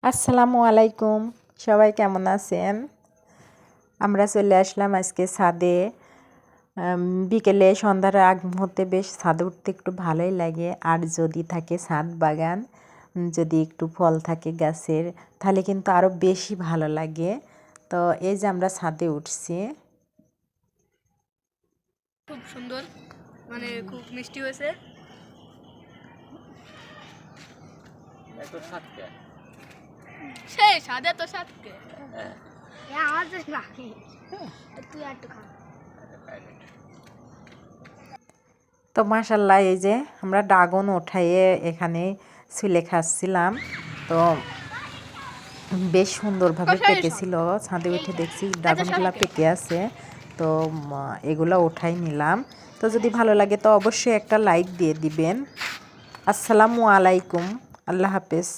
আসসালামু আলাইকুম, সবাই কেমন আছেন? আমরা চলে আসলাম আজকে ছাদে। বিকেলে সন্ধ্যার আগ মুহূর্তে বেশ ছাদে উঠতে একটু ভালোই লাগে। আর যদি থাকে ছাদ বাগান, যদি একটু ফল থাকে গাছের, তাহলে কিন্তু আরও বেশি ভালো লাগে। তো এই যে আমরা ছাদে উঠছি। খুব সুন্দর, মানে খুব মিষ্টি হয়েছে। সেই সাদে তো সাদকে তো মাশাল্লাহ, এই যে আমরা ড্রাগন উঠাইয়ে এখানে ছুলে খাচ্ছিলাম। তো বেশ সুন্দরভাবে পেকেছিল। ছাদে উঠে দেখছি ড্রাগনগুলো পেকে আছে। তো এগুলো উঠাই নিলাম। তো যদি ভালো লাগে তো অবশ্যই একটা লাইক দিয়ে দিবেন। আসসালামু আলাইকুম, আল্লাহ হাফেজ।